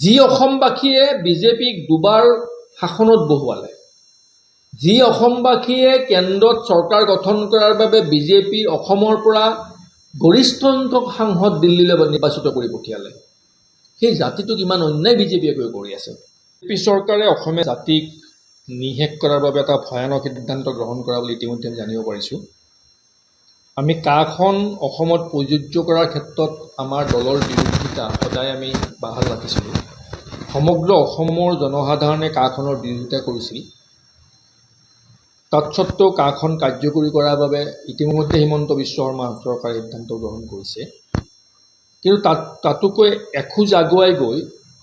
যি অসমবাসীয়ে বিজেপিক দুবাৰ শাসনত বহুৱালে, যি অসমবাসীয়ে কেন্দ্ৰত চৰকাৰ গঠন কৰাৰ বাবে বিজেপিৰ অসমৰ পৰা গৰিষ্ঠ সংখ্যক সাংসদ দিল্লীলৈ নিৰ্বাচিত কৰি পঠিয়ালে, সেই জাতিটোক ইমান অন্যায় বিজেপিয়ে কৰি আছে। বিজেপি চৰকাৰে অসমীয়া জাতিক নিশেষ কৰাৰ বাবে এটা ভয়ানক সিদ্ধান্ত গ্ৰহণ কৰা বুলি ইতিমধ্যে আমি জানিব পাৰিছোঁ। আমি কাখন অসমত প্ৰযোজ্য কৰাৰ ক্ষেত্ৰত আমাৰ দলৰ বিৰোধিতা সদায় আমি বাহাল ৰাখিছিলোঁ। সমগ্ৰ অসমৰ জনসাধাৰণে কাখনৰ বিৰোধিতা কৰিছিল। তৎসত্ত্বেও কাখন কাৰ্যকৰী কৰাৰ বাবে ইতিমধ্যে হিমন্ত বিশ্ব শৰ্মা চৰকাৰে সিদ্ধান্ত গ্ৰহণ কৰিছে। কিন্তু তাতোকৈ এখোজ আগুৱাই গৈ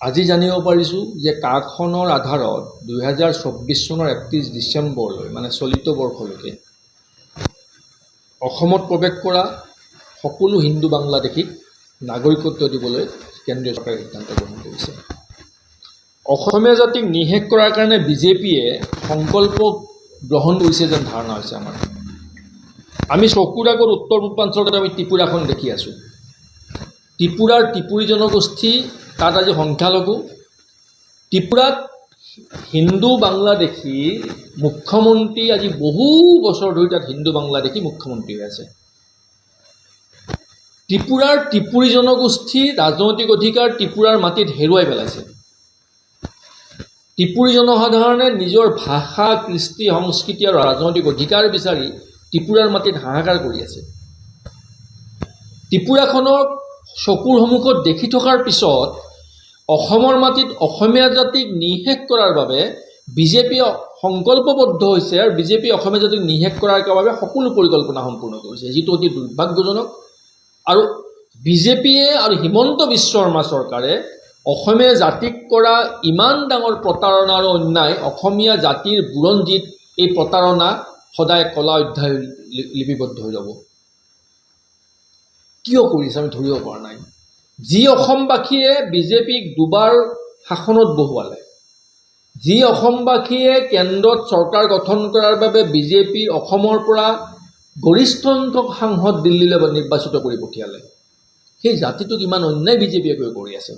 আজি জানিব পাৰিছোঁ যে কাখনৰ আধাৰত 2024 চনৰ 31 ডিচেম্বৰলৈ মানে চলিত বৰ্ষলৈকে অসমত প্ৰৱেশ কৰা সকলো হিন্দু বাংলাদেশীক নাগৰিকত্ব দিবলৈ কেন্দ্ৰীয় চৰকাৰে সিদ্ধান্ত গ্ৰহণ কৰিছে। অসমীয়া জাতিক নিশেষ কৰাৰ কাৰণে বিজেপিয়ে সংকল্প গ্ৰহণ কৰিছে যেন ধাৰণা হৈছে আমাৰ। আমি চকুৰ আগত উত্তৰ পূৰ্বাঞ্চলত আমি ত্ৰিপুৰাখন দেখি আছোঁ। ত্ৰিপুৰাৰ ত্ৰিপুৰী জনগোষ্ঠী তাত আজি সংখ্যালঘু। ত্ৰিপুৰাত হিন্দু বাংলাদেশী মুখ্যমন্ত্ৰী আজি বহু বছৰ ধৰি তাত হিন্দু বাংলাদেশী মুখ্যমন্ত্ৰী হৈ আছে। ত্ৰিপুৰাৰ ত্ৰিপুৰী জনগোষ্ঠী ৰাজনৈতিক অধিকাৰ ত্ৰিপুৰাৰ মাটিত হেৰুৱাই পেলাইছে। ত্ৰিপুৰী জনসাধাৰণে নিজৰ ভাষা, কৃষ্টি, সংস্কৃতি আৰু ৰাজনৈতিক অধিকাৰ বিচাৰি ত্ৰিপুৰাৰ মাটিত হাহাকাৰ কৰি আছে। ত্ৰিপুৰাখনক চকুৰ সন্মুখত দেখি থকাৰ পিছত অসমৰ মাটিত অসমীয়া জাতিক নিশেষ কৰাৰ বাবে বিজেপিয়ে সংকল্পবদ্ধ হৈছে আৰু বিজেপিয়ে অসমীয়া জাতিক নিশেষ কৰাৰ বাবে সকলো পৰিকল্পনা সম্পূৰ্ণ কৰিছে, যিটো অতি দুৰ্ভাগ্যজনক। আৰু বিজেপিয়ে আৰু হিমন্ত বিশ্ব শৰ্মা চৰকাৰে অসমীয়া জাতিক কৰা ইমান ডাঙৰ প্ৰতাৰণা আৰু অন্যায়, অসমীয়া জাতিৰ বুৰঞ্জীত এই প্ৰতাৰণা সদায় কলা অধ্যায় লিপিবদ্ধ হৈ যাব। কিয় কৰিছে আমি ধৰিব পৰা নাই। যি অসমবাসীয়ে বিজেপিক দুবাৰ শাসনত বহুৱালে, যি অসমবাসীয়ে কেন্দ্ৰত চৰকাৰ গঠন কৰাৰ বাবে বিজেপিৰ অসমৰ পৰা গৰিষ্ঠ সংখ্যক সাংসদ দিল্লীলৈ নিৰ্বাচিত কৰি পঠিয়ালে, সেই জাতিটোক ইমান অন্যায় বিজেপিয়ে কৰি আছে।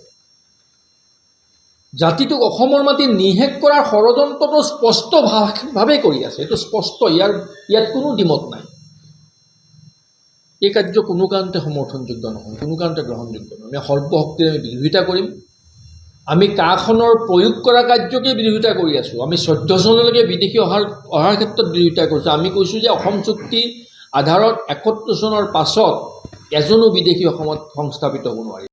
জাতিটোক অসমৰ মাটি নিশেষ কৰাৰ ষড়যন্ত্ৰটো স্পষ্টভাৱে কৰি আছে। এইটো স্পষ্ট, ইয়াত কোনো দ্বিমত নাই। এই কাৰ্য কোনো কাৰণতে সমৰ্থনযোগ্য নহয়, কোনো কাৰণতে গ্ৰহণযোগ্য নহয়। আমি সৰ্বশক্তিৰে আমি বিৰোধিতা কৰিম। আমি কাখনৰ প্ৰয়োগ কৰা কাৰ্যকে বিৰোধিতা কৰি আছোঁ। আমি 14 চনলৈকে বিদেশী অহাৰ ক্ষেত্ৰত বিৰোধিতা কৰিছোঁ। আমি কৈছোঁ যে অসম চুক্তি আধাৰত 71 চনৰ পাছত এজনো বিদেশী অসমত সংস্থাপিত হ'ব নোৱাৰে।